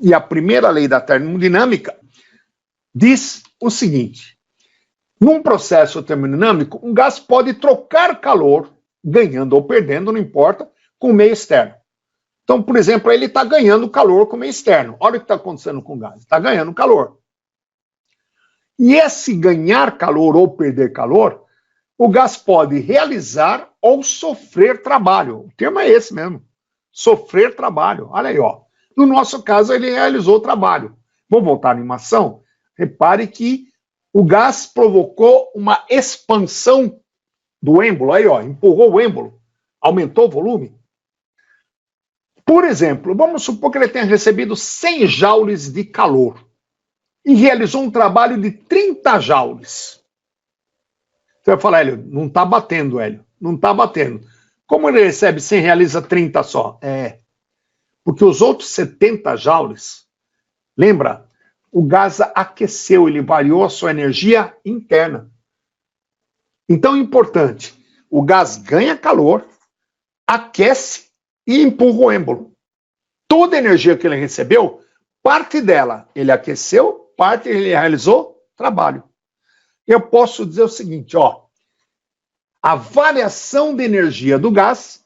E a primeira lei da termodinâmica diz o seguinte: num processo termodinâmico, um gás pode trocar calor, ganhando ou perdendo, não importa, com o meio externo. Então, por exemplo, ele está ganhando calor com o meio externo. Olha o que está acontecendo com o gás. Está ganhando calor. E esse ganhar calor ou perder calor, o gás pode realizar ou sofrer trabalho. O termo é esse mesmo. Sofrer trabalho. Olha aí, ó. No nosso caso, ele realizou o trabalho. Vou voltar à animação. Repare que o gás provocou uma expansão do êmbolo. Aí, ó, empurrou o êmbolo. Aumentou o volume. Por exemplo, vamos supor que ele tenha recebido 100 joules de calor e realizou um trabalho de 30 joules. Você vai falar, Hélio, não está batendo, Hélio. Não está batendo. Como ele recebe 100 e realiza 30 só? Porque os outros 70 joules, lembra? O gás aqueceu, ele variou a sua energia interna. Então, importante, o gás ganha calor, aquece e empurra o êmbolo. Toda a energia que ele recebeu, parte dela ele aqueceu, parte ele realizou trabalho. Eu posso dizer o seguinte, ó, a variação de energia do gás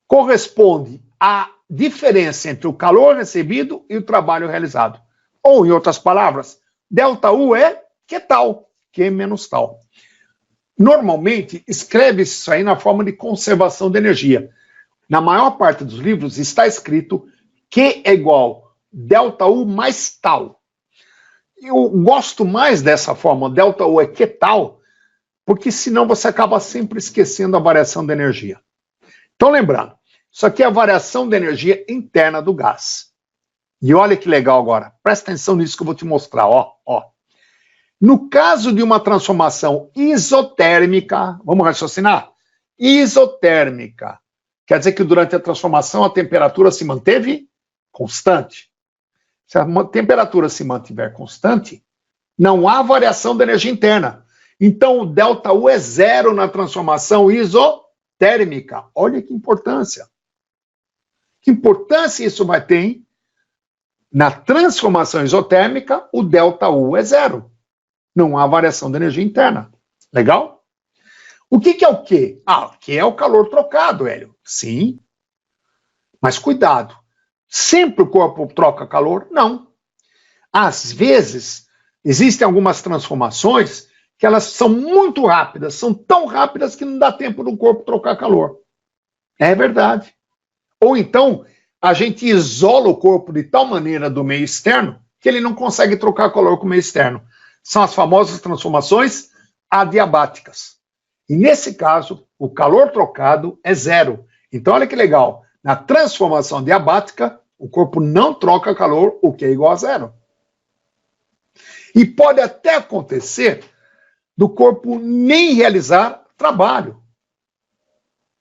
corresponde à diferença entre o calor recebido e o trabalho realizado. Ou, em outras palavras, ΔU é Q tal, Q menos tal. Normalmente, escreve-se isso aí na forma de conservação de energia. Na maior parte dos livros está escrito Q é igual ΔU mais tal. Eu gosto mais dessa forma, ΔU é Q tal, porque senão você acaba sempre esquecendo a variação de energia. Então, lembrando, isso aqui é a variação de energia interna do gás. E olha que legal agora, presta atenção nisso que eu vou te mostrar, ó. No caso de uma transformação isotérmica, vamos raciocinar? Isotérmica. Quer dizer que durante a transformação a temperatura se manteve constante. Se a temperatura se mantiver constante, não há variação da energia interna. Então, o ΔU é zero na transformação isotérmica. Olha que importância. Que importância isso vai ter, hein? Na transformação isotérmica, o ΔU é zero. Não há variação da energia interna. Legal? O que é o Q? O Q é o calor trocado, Hélio. Sim. Mas cuidado. Sempre o corpo troca calor? Não. Às vezes, existem algumas transformações que elas são muito rápidas, são tão rápidas que não dá tempo do corpo trocar calor. É verdade. Ou então, a gente isola o corpo de tal maneira do meio externo que ele não consegue trocar calor com o meio externo. São as famosas transformações adiabáticas. E nesse caso, o calor trocado é zero. Então, olha que legal. Na transformação adiabática, o corpo não troca calor, o que é igual a zero. E pode até acontecer do corpo nem realizar trabalho.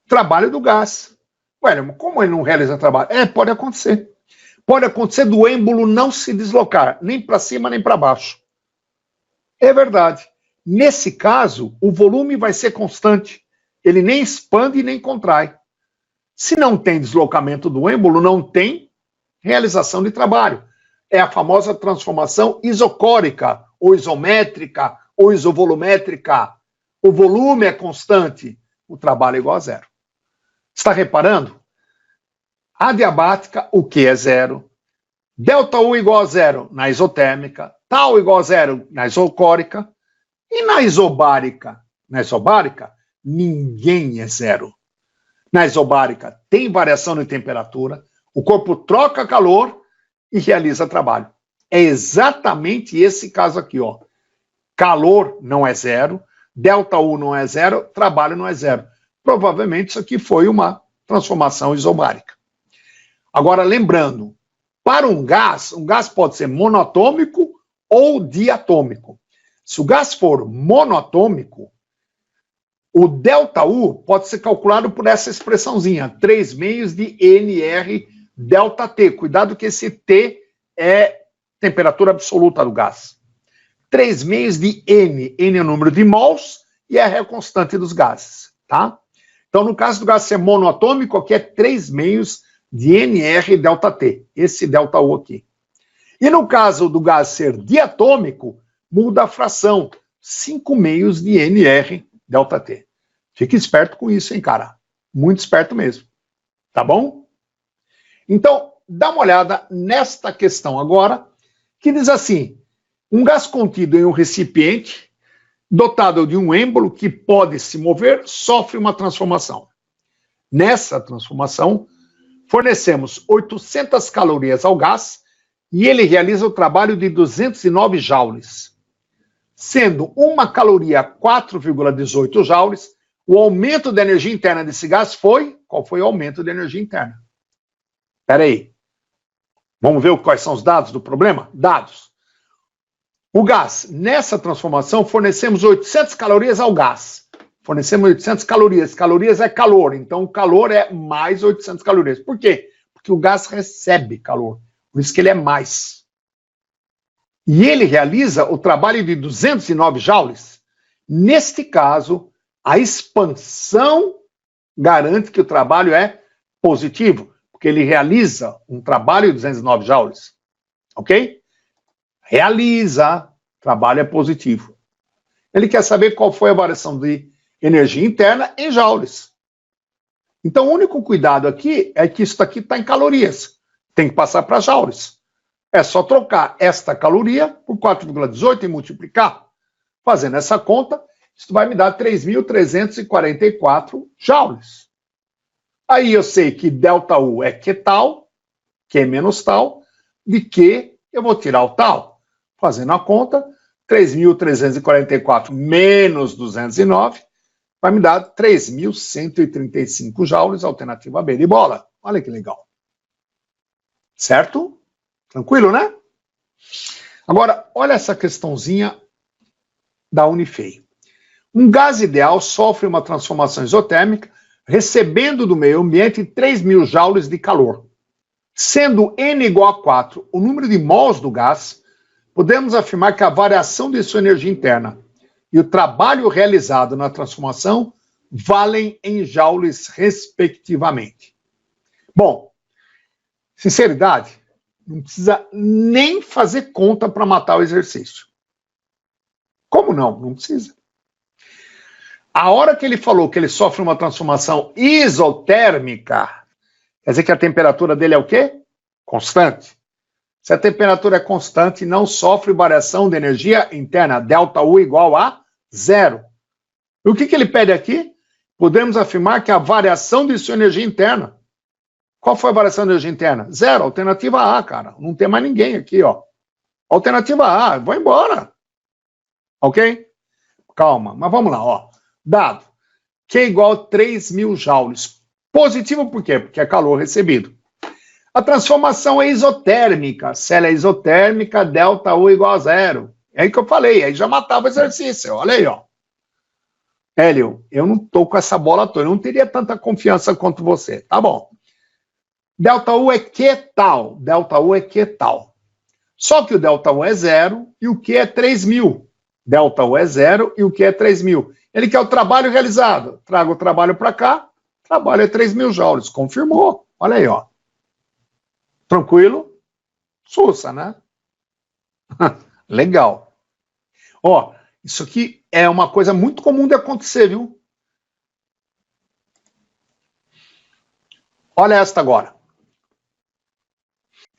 Trabalho do gás. Ué, como ele não realiza trabalho? Pode acontecer. Pode acontecer do êmbolo não se deslocar, nem para cima nem para baixo. É verdade. Nesse caso, o volume vai ser constante. Ele nem expande e nem contrai. Se não tem deslocamento do êmbolo, não tem realização de trabalho. É a famosa transformação isocórica, ou isométrica, ou isovolumétrica. O volume é constante, o trabalho é igual a zero. Está reparando? Adiabática, o Q é zero. ΔU igual a zero na isotérmica, tal igual a zero na isocórica. E na isobárica? Na isobárica, ninguém é zero. Na isobárica tem variação de temperatura, o corpo troca calor e realiza trabalho. É exatamente esse caso aqui, ó. Calor não é zero, ΔU não é zero, trabalho não é zero. Provavelmente isso aqui foi uma transformação isobárica. Agora, lembrando, para um gás pode ser monoatômico ou diatômico. Se o gás for monoatômico, o ΔU pode ser calculado por essa expressãozinha, 3 meios de NR ΔT. Cuidado que esse T é temperatura absoluta do gás. 3 meios de N. N é o número de mols e R é a constante dos gases, tá? Então, no caso do gás ser monoatômico, aqui é 3 meios de NR delta T, esse delta U aqui. E no caso do gás ser diatômico, muda a fração, 5 meios de NR delta T. Fique esperto com isso, hein, cara? Muito esperto mesmo. Tá bom? Então, dá uma olhada nesta questão agora, que diz assim: um gás contido em um recipiente, dotado de um êmbolo que pode se mover, sofre uma transformação. Nessa transformação, fornecemos 800 calorias ao gás e ele realiza o trabalho de 209 joules. Sendo uma caloria 4,18 joules, o aumento da energia interna desse gás foi... Qual foi o aumento da energia interna? Espera aí. Vamos ver quais são os dados do problema? Dados. O gás, nessa transformação, fornecemos 800 calorias ao gás. Fornecemos 800 calorias. Calorias é calor, então o calor é mais 800 calorias. Por quê? Porque o gás recebe calor. Por isso que ele é mais. E ele realiza o trabalho de 209 joules. Neste caso, a expansão garante que o trabalho é positivo, porque ele realiza um trabalho de 209 joules. Ok? Realiza, trabalho é positivo. Ele quer saber qual foi a variação de energia interna em joules. Então, o único cuidado aqui é que isso aqui está em calorias. Tem que passar para joules. É só trocar esta caloria por 4,18 e multiplicar. Fazendo essa conta, isso vai me dar 3.344 joules. Aí eu sei que ΔU é Q tal, Q menos tal, de Q eu vou tirar o tal. Fazendo a conta, 3.344 menos 209 vai me dar 3.135 joules, alternativa B de bola. Olha que legal. Certo? Tranquilo, né? Agora, olha essa questãozinha da Unifei. Um gás ideal sofre uma transformação isotérmica, recebendo do meio ambiente 3.000 joules de calor. Sendo N igual a 4 o número de mols do gás, podemos afirmar que a variação de sua energia interna e o trabalho realizado na transformação valem em joules respectivamente. Bom, sinceridade, não precisa nem fazer conta para matar o exercício. Como não? Não precisa. A hora que ele falou que ele sofre uma transformação isotérmica, quer dizer que a temperatura dele é o quê? Constante. Se a temperatura é constante, não sofre variação de energia interna, ΔU igual a 0. E o que ele pede aqui? Podemos afirmar que a variação de sua energia interna. Qual foi a variação de energia interna? 0, alternativa A, cara. Não tem mais ninguém aqui, ó. Alternativa A, vou embora. Ok? Calma, mas vamos lá, ó. Dado Q igual a 3.000 joules. Positivo por quê? Porque é calor recebido. A transformação é isotérmica. Se ela é isotérmica, ΔU igual a 0. É aí que eu falei, aí já matava o exercício. Olha aí, ó. Hélio, eu não tô com essa bola toda, eu não teria tanta confiança quanto você. Tá bom. ΔU é Q tal. ΔU é Q tal. Só que o ΔU é 0 e o Q é 3.000. ΔU é 0 e o Q é 3.000. Ele quer o trabalho realizado. Traga o trabalho para cá, trabalho é 3.000 joules. Confirmou. Olha aí, ó. Tranquilo? Sussa, né? Legal. Ó, isso aqui é uma coisa muito comum de acontecer, viu? Olha esta agora.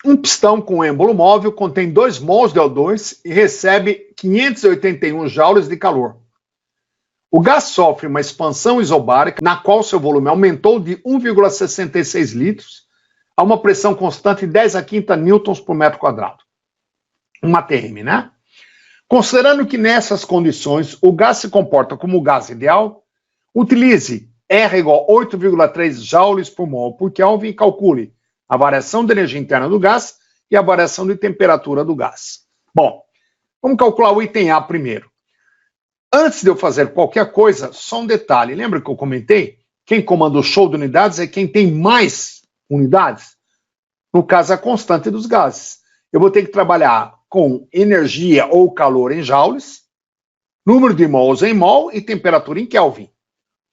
Um pistão com êmbolo móvel contém 2 mols de O2 e recebe 581 joules de calor. O gás sofre uma expansão isobárica, na qual seu volume aumentou de 1,66 litros a uma pressão constante de 10 a 5 newtons por metro quadrado. Uma TM, né? Considerando que nessas condições o gás se comporta como gás ideal, utilize R igual a 8,3 joules por mol por Kelvin e calcule a variação de energia interna do gás e a variação de temperatura do gás. Bom, vamos calcular o item A primeiro. Antes de eu fazer qualquer coisa, só um detalhe. Lembra que eu comentei? Quem comanda o show de unidades é quem tem mais unidades. No caso, a constante dos gases. Eu vou ter que trabalhar com energia ou calor em joules, número de mols em mol e temperatura em Kelvin.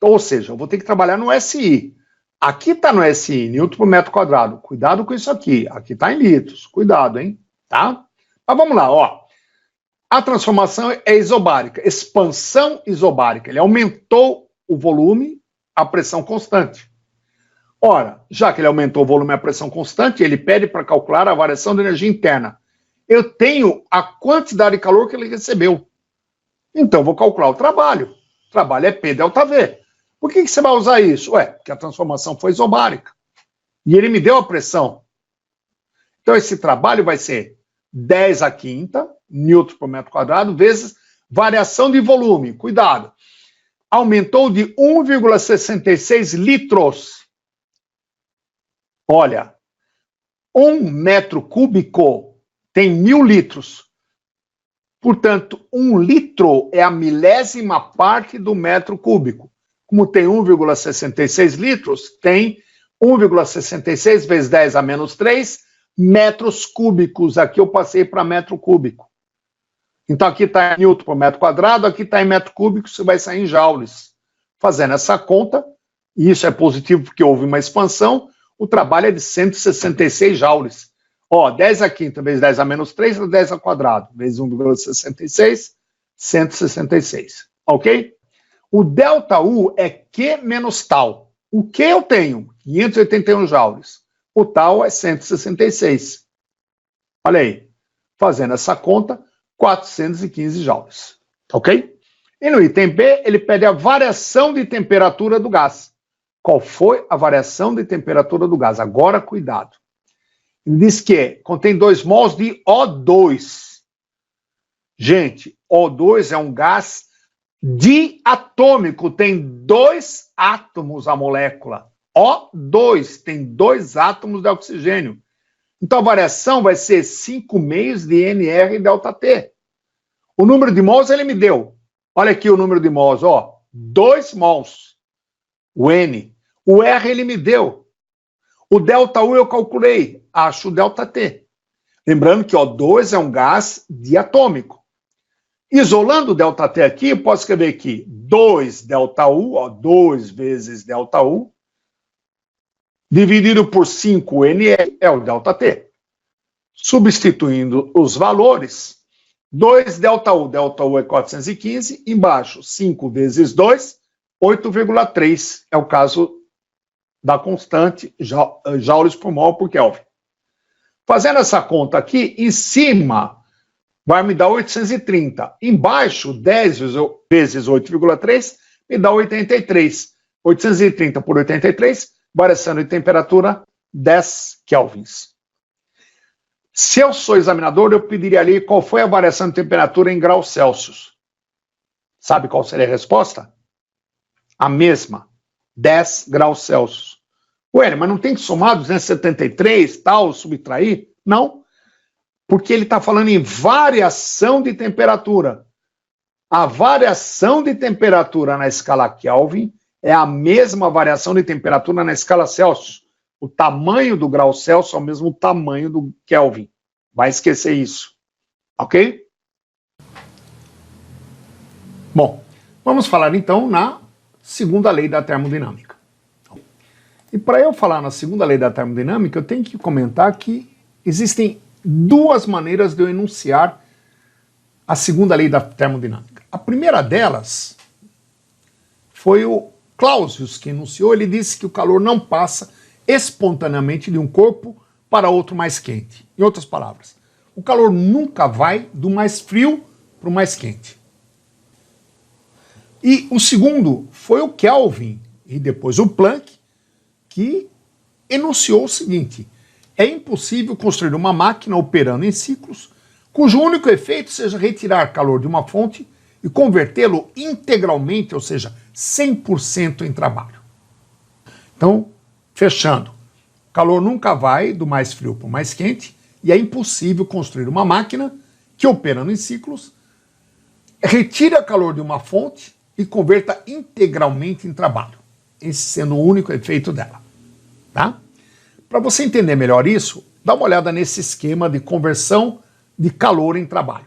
Ou seja, eu vou ter que trabalhar no SI. Aqui está no SI, newton por metro quadrado. Cuidado com isso aqui. Aqui está em litros. Cuidado, hein? Tá? Mas vamos lá, ó. A transformação é isobárica, expansão isobárica. Ele aumentou o volume, a pressão constante. Ora, já que ele aumentou o volume e a pressão constante, ele pede para calcular a variação de energia interna. Eu tenho a quantidade de calor que ele recebeu. Então, vou calcular o trabalho. O trabalho é P delta V. Por que você vai usar isso? Ué, porque a transformação foi isobárica. E ele me deu a pressão. Então, esse trabalho vai ser 10 a quinta, newton por metro quadrado, vezes variação de volume. Cuidado. Aumentou de 1,66 litros. Olha, 1 metro cúbico tem 1000 litros. Portanto, 1 litro é a milésima parte do metro cúbico. Como tem 1,66 litros, tem 1,66 vezes 10 a menos 3 metros cúbicos. Aqui eu passei para metro cúbico. Então aqui está em newton por metro quadrado, aqui está em metro cúbico, isso vai sair em joules. Fazendo essa conta, e isso é positivo porque houve uma expansão, o trabalho é de 166 joules. Ó, 10 a quinta vezes 10 a menos 3 é 10 ao quadrado, vezes 1,66, 166. Ok? O ΔU é Q menos tal. O Q eu tenho? 581 joules. O tal é 166. Olha aí. Fazendo essa conta, 415 joules. Ok? E no item B, ele pede a variação de temperatura do gás. Qual foi a variação de temperatura do gás? Agora, cuidado. Ele diz que contém 2 mols de O2. Gente, O2 é um gás diatômico, tem 2 átomos a molécula. O2 tem 2 átomos de oxigênio. Então a variação vai ser 5 meios de NR delta T. O número de mols ele me deu. Olha aqui o número de mols, ó, 2 mols. O N. O R ele me deu. O ΔU eu calculei, acho o ΔT. Lembrando que O2 é um gás diatômico. Isolando o ΔT aqui, eu posso escrever aqui 2ΔU, ó, 2 vezes ΔU, dividido por 5NR é o ΔT. Substituindo os valores, 2ΔU, ΔU é 415, embaixo 5 vezes 2, 8,3 é o caso da constante joules por mol por Kelvin. Fazendo essa conta aqui, em cima vai me dar 830. Embaixo, 10 vezes 8,3 me dá 83. 830 por 83, variação de temperatura 10 kelvins. Se eu sou examinador, eu pediria ali qual foi a variação de temperatura em graus Celsius. Sabe qual seria a resposta? A mesma, 10 graus Celsius. Ué, mas não tem que somar 273, tal, subtrair? Não, porque ele está falando em variação de temperatura. A variação de temperatura na escala Kelvin é a mesma variação de temperatura na escala Celsius. O tamanho do grau Celsius é o mesmo tamanho do Kelvin. Vai esquecer isso. Ok? Bom, vamos falar então na segunda lei da termodinâmica. E para eu falar na segunda lei da termodinâmica, eu tenho que comentar que existem 2 maneiras de eu enunciar a segunda lei da termodinâmica. A primeira delas foi o Clausius que enunciou. Ele disse que o calor não passa espontaneamente de um corpo para outro mais quente. Em outras palavras, o calor nunca vai do mais frio para o mais quente. E o segundo foi o Kelvin e depois o Planck, que enunciou o seguinte: é impossível construir uma máquina operando em ciclos cujo único efeito seja retirar calor de uma fonte e convertê-lo integralmente, ou seja, 100% em trabalho. Então, fechando, o calor nunca vai do mais frio para o mais quente e é impossível construir uma máquina que, operando em ciclos, retire o calor de uma fonte e converta integralmente em trabalho, esse sendo o único efeito dela. Tá? Para você entender melhor isso, dá uma olhada nesse esquema de conversão de calor em trabalho.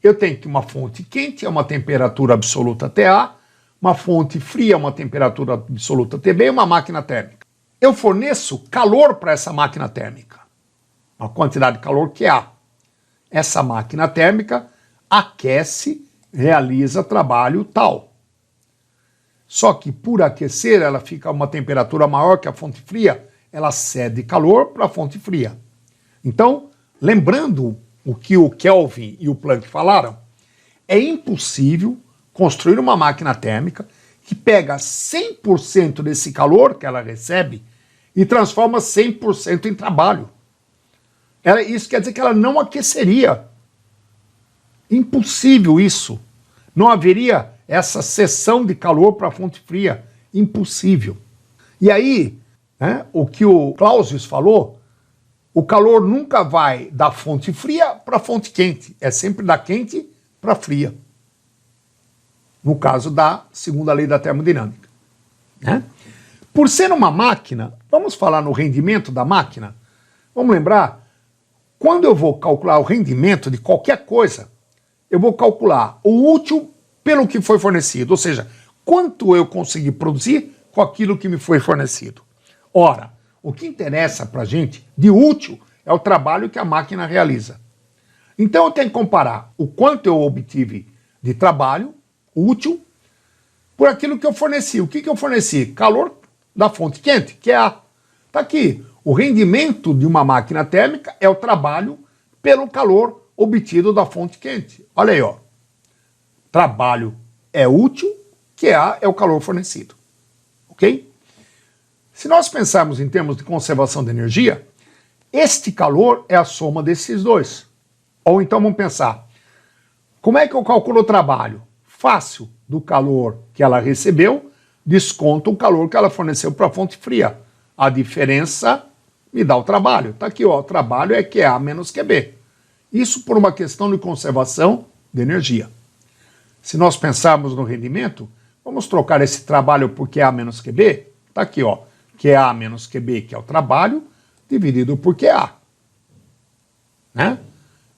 Eu tenho que uma fonte quente é uma temperatura absoluta TA, uma fonte fria é uma temperatura absoluta TB e uma máquina térmica. eu forneço calor para essa máquina térmica, a quantidade de calor que há. Essa máquina térmica aquece, realiza trabalho tal. Só que por aquecer, ela fica a uma temperatura maior que a fonte fria, ela cede calor para a fonte fria. Então, lembrando o que o Kelvin e o Planck falaram, é impossível construir uma máquina térmica que pega 100% desse calor que ela recebe e transforma 100% em trabalho. Isso quer dizer que ela não aqueceria. Impossível isso. Não haveria essa cessão de calor para a fonte fria. Impossível. E aí, né, o que o Clausius falou, o calor nunca vai da fonte fria para a fonte quente. É sempre da quente para a fria. No caso da segunda lei da termodinâmica. Né? Por ser uma máquina, vamos falar no rendimento da máquina? Vamos lembrar, quando eu vou calcular o rendimento de qualquer coisa, eu vou calcular o útil pelo que foi fornecido, ou seja, quanto eu consegui produzir com aquilo que me foi fornecido. Ora, o que interessa para a gente de útil é o trabalho que a máquina realiza. Então eu tenho que comparar o quanto eu obtive de trabalho útil por aquilo que eu forneci. O que eu forneci? Calor da fonte quente, que é A. Está aqui. O rendimento de uma máquina térmica é o trabalho pelo calor obtido da fonte quente. Olha aí, ó. Trabalho é útil, que A é o calor fornecido. Ok? Se nós pensarmos em termos de conservação de energia, este calor é a soma desses dois. Ou então vamos pensar, como é que eu calculo o trabalho? Fácil, do calor que ela recebeu, desconto o calor que ela forneceu para a fonte fria. A diferença me dá o trabalho. Está aqui, ó, o trabalho é QA menos QB. Isso por uma questão de conservação de energia. Se nós pensarmos no rendimento, vamos trocar esse trabalho por QA menos QB. Está aqui, ó, QA menos QB, que é o trabalho, dividido por QA. Né?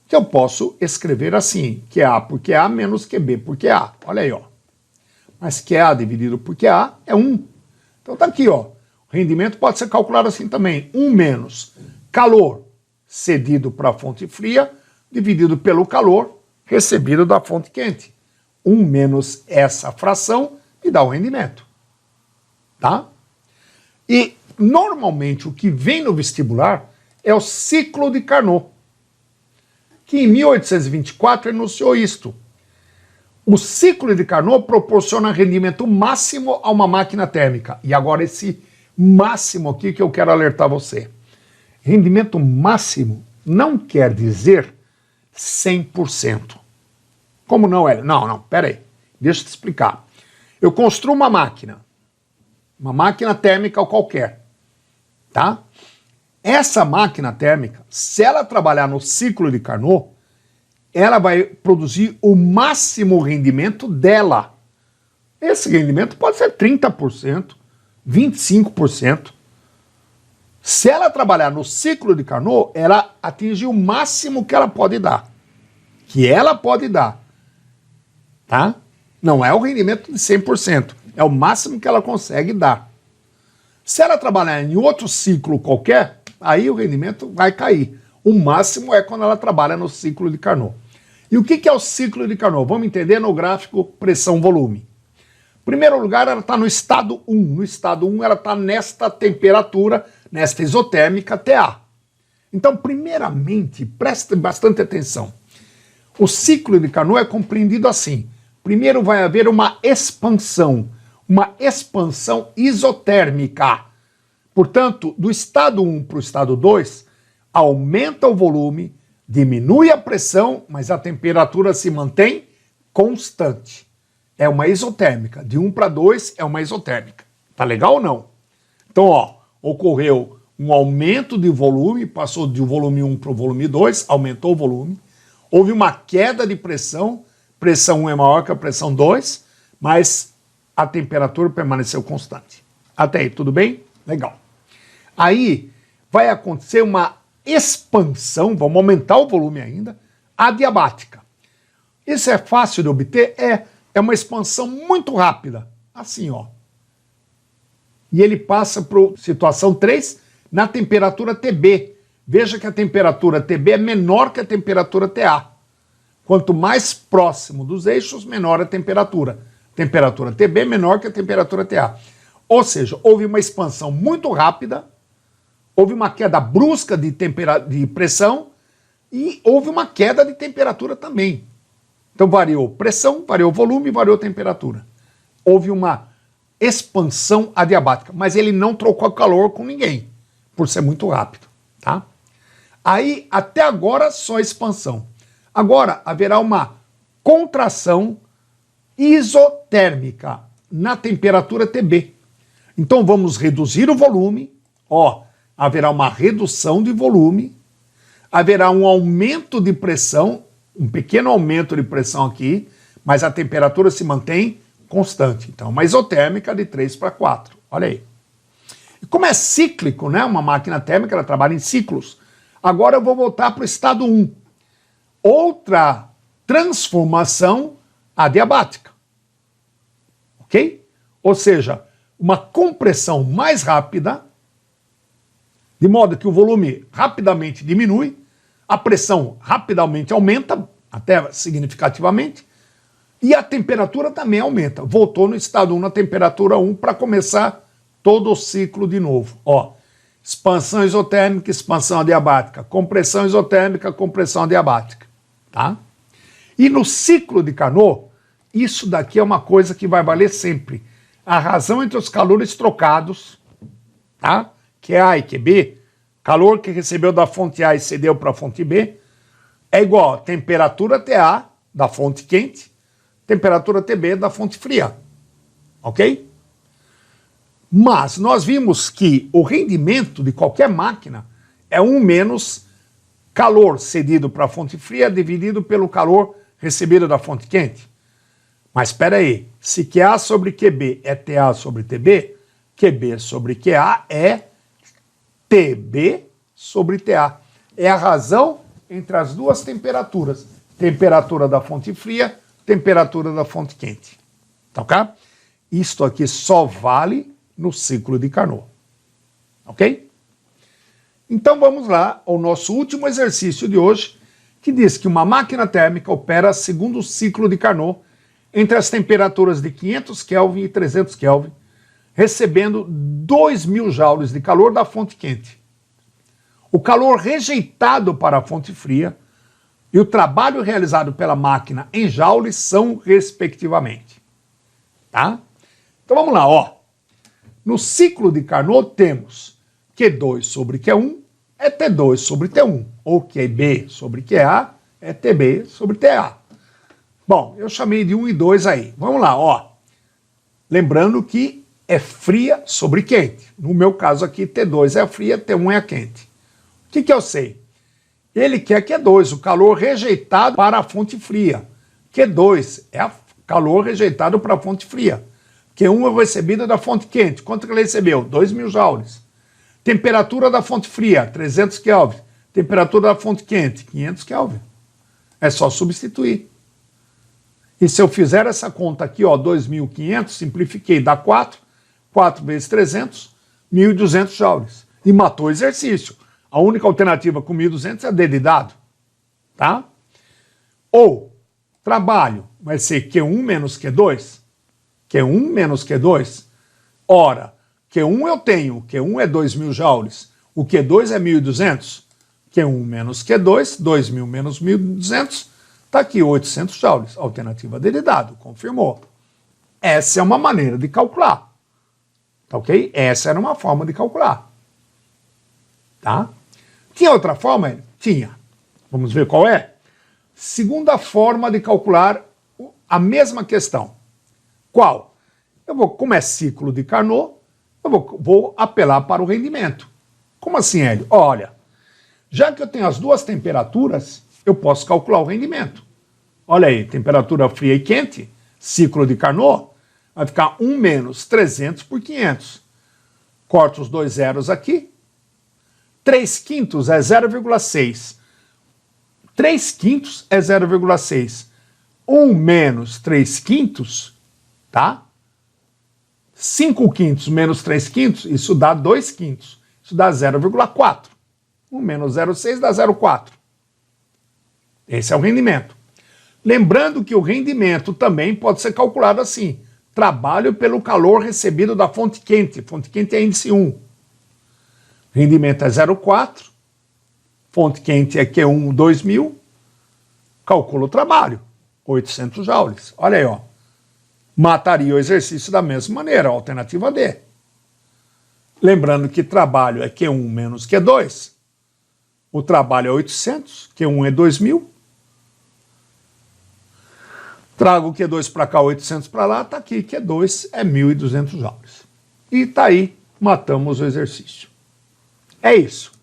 Que eu posso escrever assim, QA por QA menos QB por QA. Olha aí, ó. Mas QA dividido por QA é 1. Então tá aqui, ó. O rendimento pode ser calculado assim também. 1 menos calor cedido para a fonte fria, dividido pelo calor recebido da fonte quente. 1 menos essa fração me dá o rendimento. Tá? E, normalmente, o que vem no vestibular é o ciclo de Carnot, que em 1824 enunciou isto. O ciclo de Carnot proporciona rendimento máximo a uma máquina térmica. E agora esse máximo aqui que eu quero alertar você. Rendimento máximo não quer dizer 100%. Como não, Hélio? Não, pera aí. Deixa eu te explicar. Eu construo uma máquina térmica qualquer, tá? Essa máquina térmica, se ela trabalhar no ciclo de Carnot, ela vai produzir o máximo rendimento dela. Esse rendimento pode ser 30%, 25%. Se ela trabalhar no ciclo de Carnot, ela atinge o máximo que ela pode dar. Tá? Não é o rendimento de 100%, é o máximo que ela consegue dar. Se ela trabalhar em outro ciclo qualquer, aí o rendimento vai cair. O máximo é quando ela trabalha no ciclo de Carnot. E o que é o ciclo de Carnot? Vamos entender no gráfico pressão-volume. Em primeiro lugar, ela está no estado 1. No estado 1, ela está nesta temperatura, nesta isotérmica TA. Então, primeiramente, preste bastante atenção. O ciclo de Carnot é compreendido assim. Primeiro vai haver uma expansão isotérmica. Portanto, do estado 1 para o estado 2, aumenta o volume, diminui a pressão, mas a temperatura se mantém constante. É uma isotérmica. De 1 para 2 é uma isotérmica. Tá legal ou não? Então, ó, ocorreu um aumento de volume, passou do volume 1 para o volume 2, aumentou o volume. Houve uma queda de pressão 1 é maior que a pressão 2, mas a temperatura permaneceu constante. Até aí, tudo bem? Legal. Aí vai acontecer uma expansão, vamos aumentar o volume ainda, adiabática. Isso é fácil de obter? É uma expansão muito rápida. Assim, ó. e ele passa para a situação 3 na temperatura TB. Veja que a temperatura TB é menor que a temperatura TA. Quanto mais próximo dos eixos, menor a temperatura. Temperatura TB é menor que a temperatura TA. Ou seja, houve uma expansão muito rápida, houve uma queda brusca de pressão e houve uma queda de temperatura também. Então variou pressão, variou volume, variou temperatura. Houve uma expansão adiabática, mas ele não trocou calor com ninguém, por ser muito rápido, tá? Aí, até agora, só expansão. Agora, haverá uma contração isotérmica na temperatura TB. Então, vamos reduzir o volume, haverá uma redução de volume, haverá um aumento de pressão, um pequeno aumento de pressão aqui, mas a temperatura se mantém constante. Então, uma isotérmica de 3 para 4. Olha aí. E como é cíclico, né? Uma máquina térmica, ela trabalha em ciclos. Agora eu vou voltar para o estado 1. Outra transformação adiabática. Ok? Ou seja, uma compressão mais rápida, de modo que o volume rapidamente diminui, a pressão rapidamente aumenta, até significativamente, e a temperatura também aumenta. Voltou no estado 1, na temperatura 1, para começar todo o ciclo de novo. Expansão isotérmica, expansão adiabática. Compressão isotérmica, compressão adiabática. Tá? E no ciclo de Carnot, isso daqui é uma coisa que vai valer sempre. A razão entre os calores trocados, tá? Que é A e que é B, calor que recebeu da fonte A e cedeu para a fonte B, é igual a temperatura TA da fonte quente, temperatura TB da fonte fria. Ok? Mas nós vimos que o rendimento de qualquer máquina é 1 menos calor cedido para a fonte fria dividido pelo calor recebido da fonte quente. Mas espera aí, se QA sobre QB é TA sobre TB, QB sobre QA é TB sobre TA. É a razão entre as duas temperaturas. Temperatura da fonte fria, temperatura da fonte quente. Tá ok? Isto aqui só vale no ciclo de Carnot. Ok? Então vamos lá ao nosso último exercício de hoje, que diz que uma máquina térmica opera segundo o ciclo de Carnot entre as temperaturas de 500 Kelvin e 300 Kelvin, recebendo 2.000 joules de calor da fonte quente. O calor rejeitado para a fonte fria e o trabalho realizado pela máquina em joules são respectivamente. Tá? Então vamos lá, No ciclo de Carnot temos Q2 sobre Q1 é T2 sobre T1, ou QB sobre QA é TB sobre TA. Bom, eu chamei de 1 e 2 aí. Vamos lá, Lembrando que é fria sobre quente. No meu caso aqui, T2 é a fria, T1 é a quente. O que eu sei? Ele quer Q2, o calor rejeitado para a fonte fria. Q2 é o calor rejeitado para a fonte fria. Q1 é o recebido da fonte quente. Quanto que ele recebeu? 2.000 joules. Temperatura da fonte fria, 300 Kelvin. Temperatura da fonte quente, 500 Kelvin. É só substituir. E se eu fizer essa conta aqui, 2.500, simplifiquei, dá 4. 4 vezes 300, 1.200 joules. E matou o exercício. A única alternativa com 1.200 é D de dado. Tá? Ou, trabalho vai ser Q1 menos Q2. Q1 menos Q2. Ora, Q1 eu tenho, Q1 é 2.000 joules. O Q2 é 1.200. Q1 menos Q2, 2.000 menos 1.200, está aqui 800 joules. Alternativa D de dado, confirmou. Essa é uma maneira de calcular. Tá ok? Essa era uma forma de calcular. Tá? Tinha outra forma? Tinha. Vamos ver qual é? Segunda forma de calcular a mesma questão. Qual? Como é ciclo de Carnot, eu vou apelar para o rendimento. Como assim, Hélio? Olha, já que eu tenho as duas temperaturas, eu posso calcular o rendimento. Olha aí, temperatura fria e quente, ciclo de Carnot, vai ficar 1 menos 300 por 500. Corto os dois zeros aqui. 3 quintos é 0,6. 3 quintos é 0,6. 1 menos 3 quintos, tá? 5 quintos menos 3 quintos, isso dá 2 quintos. Isso dá 0,4. 1 menos 0,6 dá 0,4. Esse é o rendimento. Lembrando que o rendimento também pode ser calculado assim. Trabalho pelo calor recebido da fonte quente. Fonte quente é índice 1. Rendimento é 0,4. Fonte quente é Q1 2000. Calcula o trabalho. 800 joules. Olha aí, ó. Mataria o exercício da mesma maneira. Alternativa D. Lembrando que trabalho é Q1 menos Q2. O trabalho é 800. Q1 é 2000. Trago o Q2 para cá, 800 para lá, está aqui, Q2 é 1.200 joules. E está aí, matamos o exercício. É isso.